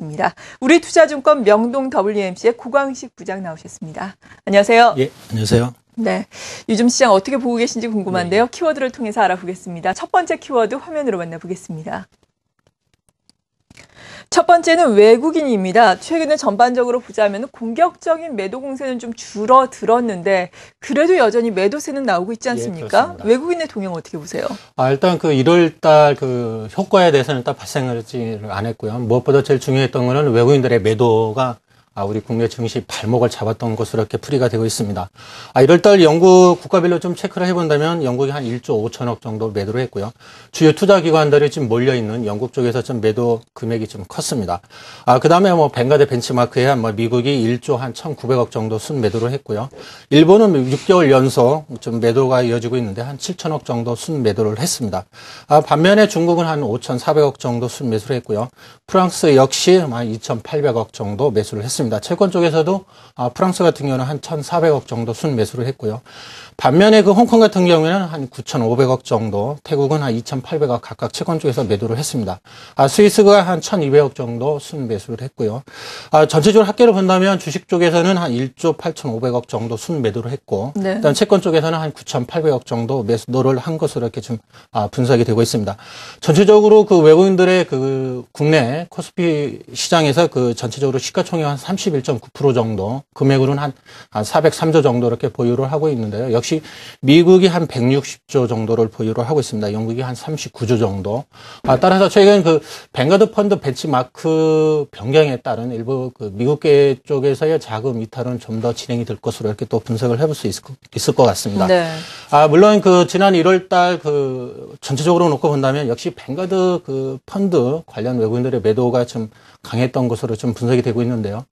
모시겠습니다. 우리투자증권 명동 WMC의 고광식 부장 나오셨습니다. 안녕하세요. 예, 안녕하세요. 네, 요즘 시장 어떻게 보고 계신지 궁금한데요. 키워드를 통해서 알아보겠습니다. 첫 번째 키워드 화면으로 만나보겠습니다. 첫 번째는 외국인입니다. 최근에 전반적으로 보자면 공격적인 매도 공세는 좀 줄어들었는데 그래도 여전히 매도세는 나오고 있지 않습니까? 예, 외국인의 동향 어떻게 보세요? 일단 그 1월달 그 효과에 대해서는 일단 발생하지를 않았고요. 무엇보다 제일 중요했던 거는 외국인들의 매도가 우리 국내 증시 발목을 잡았던 것으로 이렇게 풀이가 되고 있습니다. 1월달 영국 국가별로 좀 체크를 해본다면 영국이 한 1조 5천억 정도 매도를 했고요. 주요 투자기관들이 지금 몰려있는 영국 쪽에서 좀 매도 금액이 좀 컸습니다. 그 다음에 벵가드 벤치마크에 미국이 1조 한 1,900억 정도 순매도를 했고요. 일본은 6개월 연속 좀 매도가 이어지고 있는데 한 7천억 정도 순매도를 했습니다. 반면에 중국은 한 5,400억 정도 순매수를 했고요. 프랑스 역시 한 2,800억 정도 매수를 했습니다. 채권 쪽에서도 프랑스 같은 경우는 한 1,400억 정도 순매수를 했고요. 반면에 그 홍콩 같은 경우에는 한 9,500억 정도, 태국은 한 2,800억 각각 채권 쪽에서 매도를 했습니다. 스위스가 한 1,200억 정도 순매수를 했고요. 전체적으로 합계를 본다면 주식 쪽에서는 한 1조 8,500억 정도 순매도를 했고, 네. 일단 채권 쪽에서는 한 9,800억 정도 매도를 한 것으로 이렇게 좀 분석이 되고 있습니다. 전체적으로 그 외국인들의 그 국내 코스피 시장에서 그 전체적으로 시가총액 한 31.9% 정도, 금액으로는 한 403조 정도 이렇게 보유를 하고 있는데요. 역시 미국이 한 160조 정도를 보유를 하고 있습니다. 영국이 한 39조 정도. 따라서 최근 그 벵가드 펀드 벤치마크 변경에 따른 일부 그 미국계 쪽에서의 자금 이탈은 좀 더 진행이 될 것으로 이렇게 또 분석을 해볼 수 있을 것 같습니다. 네. 물론 그 지난 1월달 그 전체적으로 놓고 본다면 역시 벵가드 그 펀드 관련 외국인들의 매도가 좀 강했던 것으로 좀 분석이 되고 있는데요.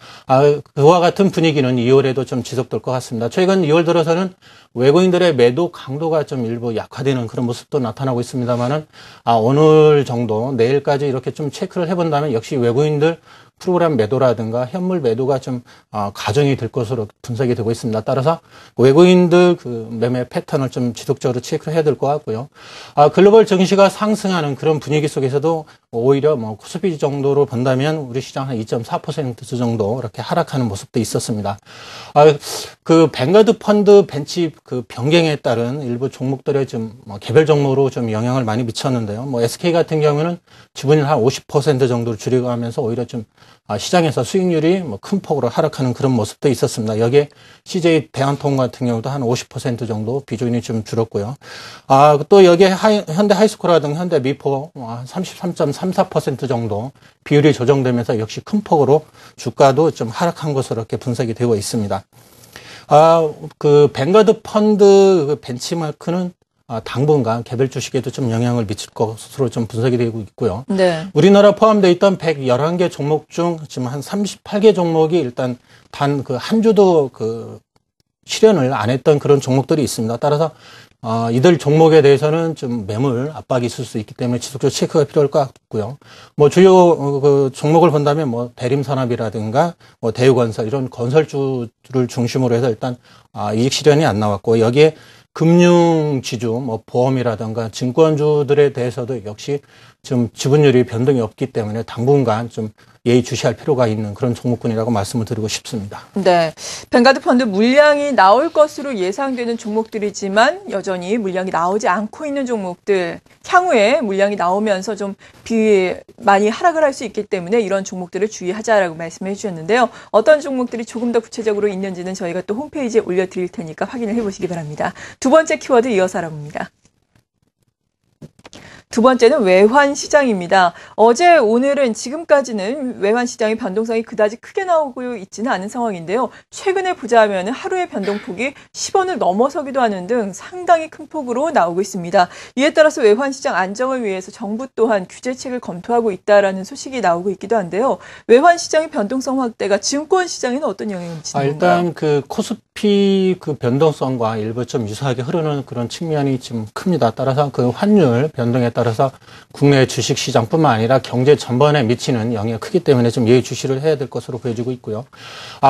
그와 같은 분위기는 2월에도 좀 지속될 것 같습니다. 최근 2월 들어서는 외국인들의 매도 강도가 좀 일부 약화되는 그런 모습도 나타나고 있습니다만은, 오늘 정도, 내일까지 이렇게 좀 체크를 해본다면 역시 외국인들 프로그램 매도라든가 현물 매도가 좀 가정이 될 것으로 분석이 되고 있습니다. 따라서 외국인들 그 매매 패턴을 좀 지속적으로 체크를 해야 될 것 같고요. 글로벌 증시가 상승하는 그런 분위기 속에서도 오히려 코스피 정도로 본다면 우리 시장 한 2.4% 정도 이렇게 하락하는 모습도 있었습니다. 그 벵가드 펀드 벤치 그 변경에 따른 일부 종목들의 좀 개별 종목으로 좀 영향을 많이 미쳤는데요. SK 같은 경우는 지분을 한 50% 정도로 줄여가면서 오히려 좀 시장에서 수익률이 큰 폭으로 하락하는 그런 모습도 있었습니다. 여기에 CJ 대한통운 같은 경우도 한 50% 정도 비중이 좀 줄었고요. 또 여기에 현대 하이스코라든가 현대 미포 33.34% 정도 비율이 조정되면서 역시 큰 폭으로 주가도 좀 하락한 것으로 이렇게 분석이 되고 있습니다. 그 벵가드 펀드 그 벤치마크는 당분간 개별 주식에도 좀 영향을 미칠 것으로 좀 분석이 되고 있고요. 네. 우리나라 포함되어 있던 111개 종목 중 지금 한 38개 종목이 일단 단 그 한 주도 그 실현을 안 했던 그런 종목들이 있습니다. 따라서 이들 종목에 대해서는 좀 매물 압박이 있을 수 있기 때문에 지속적으로 체크가 필요할 것 같고요. 주요 그 종목을 본다면 대림산업이라든가 대우건설 이런 건설주를 중심으로 해서 일단 이익 실현이 안 나왔고, 여기에 금융지주, 보험이라든가 증권주들에 대해서도 역시 좀 지분율이 변동이 없기 때문에 당분간 좀 예의주시할 필요가 있는 그런 종목군이라고 말씀을 드리고 싶습니다. 네, 벵가드 펀드 물량이 나올 것으로 예상되는 종목들이지만 여전히 물량이 나오지 않고 있는 종목들, 향후에 물량이 나오면서 좀 많이 하락을 할 수 있기 때문에 이런 종목들을 주의하자라고 말씀해 주셨는데요. 어떤 종목들이 조금 더 구체적으로 있는지는 저희가 또 홈페이지에 올려드릴 테니까 확인을 해보시기 바랍니다. 두 번째 키워드 이어서 알아봅니다. 두 번째는 외환시장입니다. 어제 오늘은 지금까지는 외환시장의 변동성이 그다지 크게 나오고 있지는 않은 상황인데요. 최근에 보자면 하루의 변동폭이 10원을 넘어서기도 하는 등 상당히 큰 폭으로 나오고 있습니다. 이에 따라서 외환시장 안정을 위해서 정부 또한 규제책을 검토하고 있다라는 소식이 나오고 있기도 한데요. 외환시장의 변동성 확대가 증권시장에는 어떤 영향을 미치는 건가요? 일단 그 코스피 그 변동성과 일부 좀 유사하게 흐르는 그런 측면이 좀 큽니다. 따라서 그 환율 변동에 따라서 국내 주식시장뿐만 아니라 경제 전반에 미치는 영향이 크기 때문에 좀 예의주시를 해야 될 것으로 보여지고 있고요.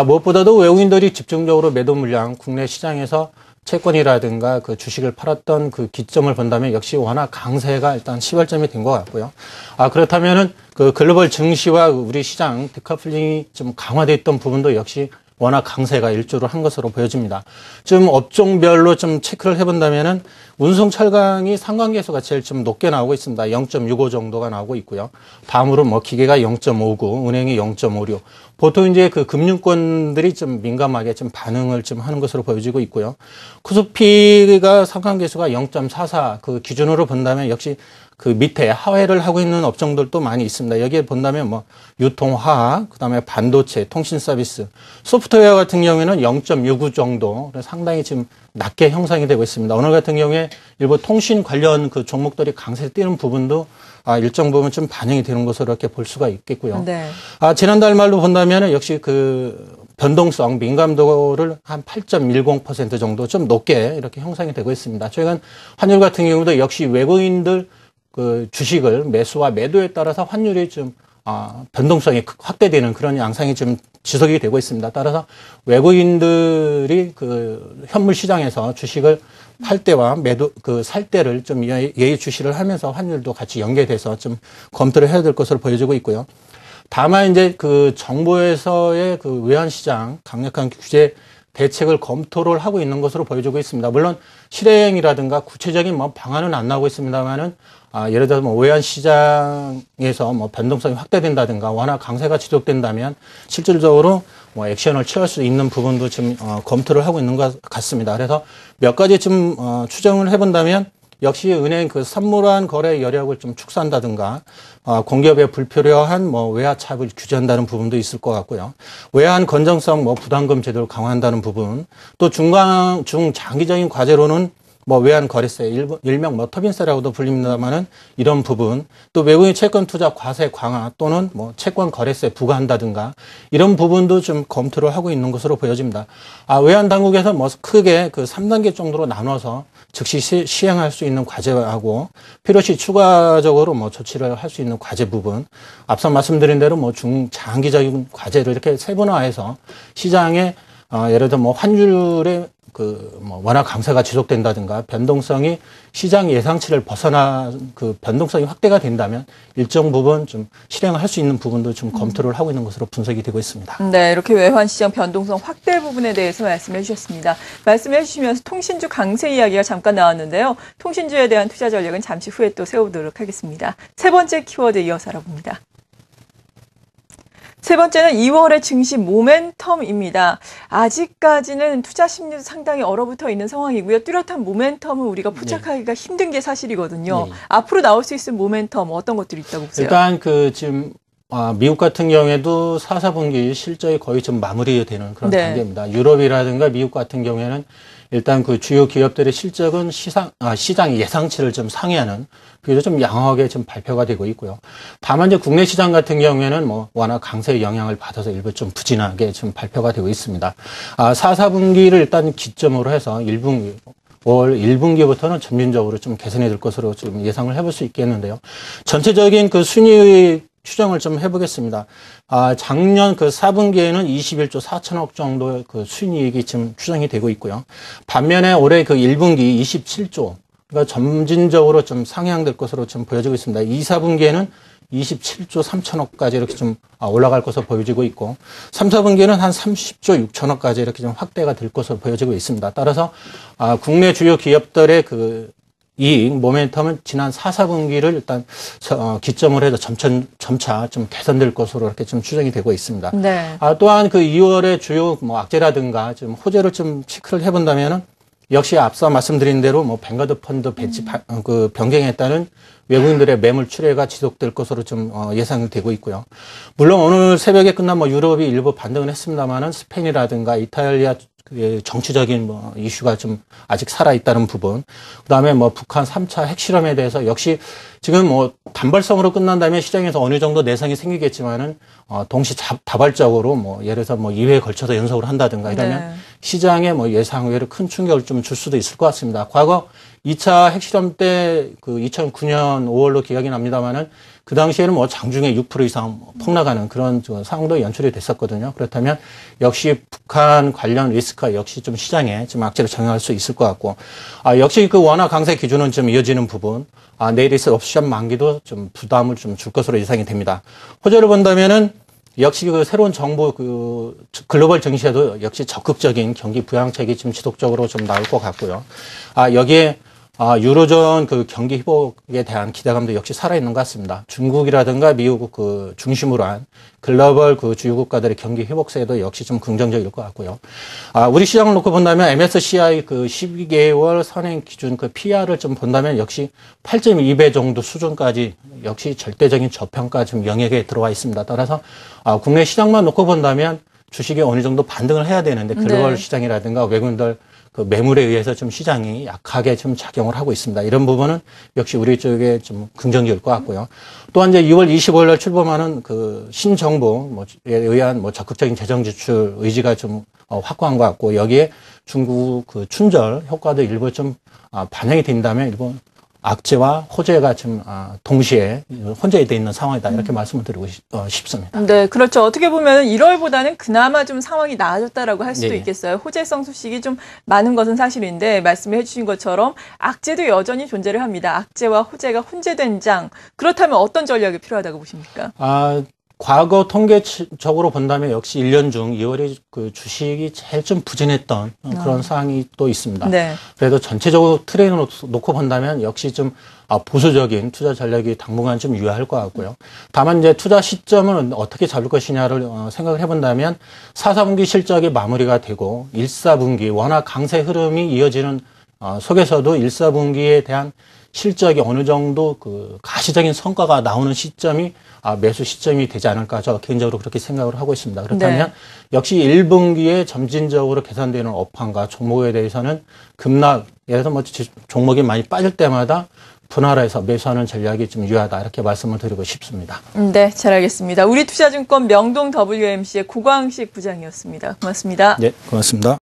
무엇보다도 외국인들이 집중적으로 매도 물량 국내 시장에서 채권이라든가 그 주식을 팔았던 그 기점을 본다면 역시 워낙 강세가 일단 시발점이 된 것 같고요. 그렇다면은 그 글로벌 증시와 우리 시장 디커플링이 좀 강화돼 있던 부분도 역시 워낙 강세가 일조를 한 것으로 보여집니다. 좀 업종별로 좀 체크를 해본다면은 운송 철강이 상관계수가 제일 좀 높게 나오고 있습니다. 0.65 정도가 나오고 있고요. 다음으로 뭐 기계가 0.59, 은행이 0.56. 보통 이제 그 금융권들이 좀 민감하게 좀 반응을 좀 하는 것으로 보여지고 있고요. 코스피가 상관계수가 0.44 그 기준으로 본다면 역시 그 밑에 하회를 하고 있는 업종들도 많이 있습니다. 여기에 본다면 뭐 유통화학, 그다음에 반도체, 통신 서비스, 소프트웨어 같은 경우에는 0.69 정도 상당히 지금 낮게 형성이 되고 있습니다. 오늘 같은 경우에 일부 통신 관련 그 종목들이 강세를 띠는 부분도 일정 부분 좀 반영이 되는 것으로 이렇게 볼 수가 있겠고요. 네. 지난달 말로 본다면 역시 그 변동성, 민감도를 한 8.10% 정도 좀 높게 이렇게 형성이 되고 있습니다. 최근 환율 같은 경우도 역시 외국인들 그 주식을 매수와 매도에 따라서 환율이 좀 변동성이 확대되는 그런 양상이 좀 지속이 되고 있습니다. 따라서 외국인들이 그 현물 시장에서 주식을 팔 때와 매도 그 살 때를 좀 예의주시를 하면서 환율도 같이 연계돼서 좀 검토를 해야 될 것으로 보여지고 있고요. 다만 이제 그 정부에서의 그 외환시장 강력한 규제 대책을 검토를 하고 있는 것으로 보여지고 있습니다. 물론 실행이라든가 구체적인 뭐 방안은 안 나오고 있습니다만은 예를 들어서 뭐 외환 시장에서 뭐 변동성이 확대된다든가 워낙 강세가 지속된다면 실질적으로 뭐 액션을 취할 수 있는 부분도 지금 검토를 하고 있는 것 같습니다. 그래서 몇 가지 좀 추정을 해본다면 역시 은행 그 산물환 거래 여력을 좀 축소한다든가 공기업에 불필요한 뭐 외화 차입을 규제한다는 부분도 있을 것 같고요. 외환 건전성 뭐 부담금 제도를 강화한다는 부분, 또 중장기적인 과제로는 뭐 외환 거래세, 일명 뭐 터빈세라고도 불립니다만은 이런 부분, 또 외국인 채권 투자 과세 강화 또는 뭐 채권 거래세 부과한다든가 이런 부분도 좀 검토를 하고 있는 것으로 보여집니다. 외환 당국에서 뭐 크게 그 3단계 정도로 나눠서 즉시 시행할 수 있는 과제하고 필요시 추가적으로 뭐 조치를 할 수 있는 과제 부분, 앞서 말씀드린 대로 뭐 중장기적인 과제를 이렇게 세분화해서 시장에 예를 들어 뭐 환율의 뭐 워낙 강세가 지속된다든가 변동성이 시장 예상치를 벗어난 그 변동성이 확대가 된다면 일정 부분 좀 실행할 수 있는 부분도 좀 검토를 하고 있는 것으로 분석이 되고 있습니다. 네, 이렇게 외환 시장 변동성 확대 부분에 대해서 말씀해 주셨습니다. 말씀해 주시면서 통신주 강세 이야기가 잠깐 나왔는데요. 통신주에 대한 투자 전략은 잠시 후에 또 세워보도록 하겠습니다. 세 번째 키워드 이어서 알아봅니다. 세 번째는 2월의 증시 모멘텀입니다. 아직까지는 투자 심리도 상당히 얼어붙어 있는 상황이고요. 뚜렷한 모멘텀은 우리가 포착하기가 힘든 게 사실이거든요. 네. 앞으로 나올 수 있는 모멘텀 어떤 것들이 있다고 보세요? 일단 지금 미국 같은 경우에도 4, 4분기 실적이 거의 좀 마무리되는 그런 단계입니다. 유럽이라든가 미국 같은 경우에는 일단 그 주요 기업들의 실적은 시장 예상치를 좀 상회하는 그래서 좀 양호하게 좀 발표가 되고 있고요. 다만 이제 국내 시장 같은 경우에는 뭐 워낙 강세의 영향을 받아서 일부 좀 부진하게 좀 발표가 되고 있습니다. 4, 4분기를 일단 기점으로 해서 1분기 올 1분기부터는 점진적으로 좀 개선이 될 것으로 좀 예상을 해볼 수 있겠는데요. 전체적인 그 순이익 추정을 좀 해보겠습니다. 작년 그 4분기에는 21조 4천억 정도의 그 순이익이 지금 추정이 되고 있고요. 반면에 올해 그 1분기 27조, 그러니까 점진적으로 좀 상향될 것으로 좀 보여지고 있습니다. 2, 4분기에는 27조 3천억까지 이렇게 좀 올라갈 것으로 보여지고 있고, 3, 4분기에는 한 30조 6천억까지 이렇게 좀 확대가 될 것으로 보여지고 있습니다. 따라서 국내 주요 기업들의 그 이익 모멘텀은 지난 4, 4분기를 일단 기점으로 해서 점차 좀 개선될 것으로 이렇게 좀 추정이 되고 있습니다. 네. 또한 그 2월의 주요 뭐 악재라든가 좀 호재를 좀 체크를 해본다면은 역시 앞서 말씀드린 대로 뭐 뱅가드 펀드 배치 그 변경에 따른 외국인들의 매물 출회가 지속될 것으로 좀 예상이 되고 있고요. 물론 오늘 새벽에 끝난 뭐 유럽이 일부 반등을 했습니다만은 스페인이라든가 이탈리아 정치적인 뭐 이슈가 좀 아직 살아있다는 부분. 그다음에 뭐 북한 3차 핵실험에 대해서 역시 지금 뭐 단발성으로 끝난다면 시장에서 어느 정도 내성이 생기겠지만은 동시 다발적으로 뭐 예를 들어서 뭐 2회에 걸쳐서 연속을 한다든가 이러면 시장에 뭐 예상 외로 큰 충격을 좀 줄 수도 있을 것 같습니다. 과거 2차 핵실험 때 그 2009년 5월로 기억이 납니다만은 그 당시에는 뭐 장중에 6% 이상 폭락하는 그런 상황도 연출이 됐었거든요. 그렇다면 역시 북한 관련 리스크가 역시 좀 시장에 좀 악재를 작용할 수 있을 것 같고, 역시 그 원화 강세 기준은 좀 이어지는 부분, 내일 있을 옵션 만기도 좀 부담을 좀 줄 것으로 예상이 됩니다. 호재를 본다면은 역시 그 새로운 정부 그 글로벌 증시에도 역시 적극적인 경기 부양책이 좀 지속적으로 좀 나올 것 같고요. 여기에 유로존 그 경기 회복에 대한 기대감도 역시 살아있는 것 같습니다. 중국이라든가 미국 그 중심으로 한 글로벌 그 주요 국가들의 경기 회복세도 역시 좀 긍정적일 것 같고요. 우리 시장을 놓고 본다면 MSCI 그 12개월 선행 기준 그 PR을 좀 본다면 역시 8.2배 정도 수준까지 역시 절대적인 저평가 좀 영역에 들어와 있습니다. 따라서 국내 시장만 놓고 본다면 주식이 어느 정도 반등을 해야 되는데 글로벌 시장이라든가 외국인들 그 매물에 의해서 좀 시장이 약하게 좀 작용을 하고 있습니다. 이런 부분은 역시 우리 쪽에 좀 긍정적일 것 같고요. 또한 이제 2월 25일 날 출범하는 그 신정부에 의한 뭐 적극적인 재정 지출 의지가 좀 확고한 것 같고, 여기에 중국 그 춘절 효과도 일부 좀 반영이 된다면 일부 악재와 호재가 좀 동시에 혼재되어 있는 상황이다, 이렇게 말씀을 드리고 싶습니다. 네, 그렇죠. 어떻게 보면 1월보다는 그나마 좀 상황이 나아졌다라고 할 수도 있겠어요. 호재성 소식이 좀 많은 것은 사실인데 말씀해 주신 것처럼 악재도 여전히 존재를 합니다. 악재와 호재가 혼재된 장. 그렇다면 어떤 전략이 필요하다고 보십니까? 과거 통계적으로 본다면 역시 1년 중 2월이 그 주식이 제일 좀 부진했던 그런 상황이 또 있습니다. 네. 그래도 전체적으로 트렌드를 놓고 본다면 역시 좀 보수적인 투자 전략이 당분간 좀 유효할 것 같고요. 다만 이제 투자 시점은 어떻게 잡을 것이냐를 생각을 해본다면 4, 4분기 실적이 마무리가 되고 1, 4분기 워낙 강세 흐름이 이어지는 속에서도 1, 4분기에 대한 실적이 어느 정도 그 가시적인 성과가 나오는 시점이 매수 시점이 되지 않을까, 저 개인적으로 그렇게 생각을 하고 있습니다. 그렇다면 역시 1분기에 점진적으로 개선되는 업황과 종목에 대해서는 급락, 예를 들어서 뭐 종목이 많이 빠질 때마다 분할해서 매수하는 전략이 좀 유효하다, 이렇게 말씀을 드리고 싶습니다. 네, 잘 알겠습니다. 우리투자증권 명동 WMC의 고광식 부장이었습니다. 고맙습니다. 네, 고맙습니다.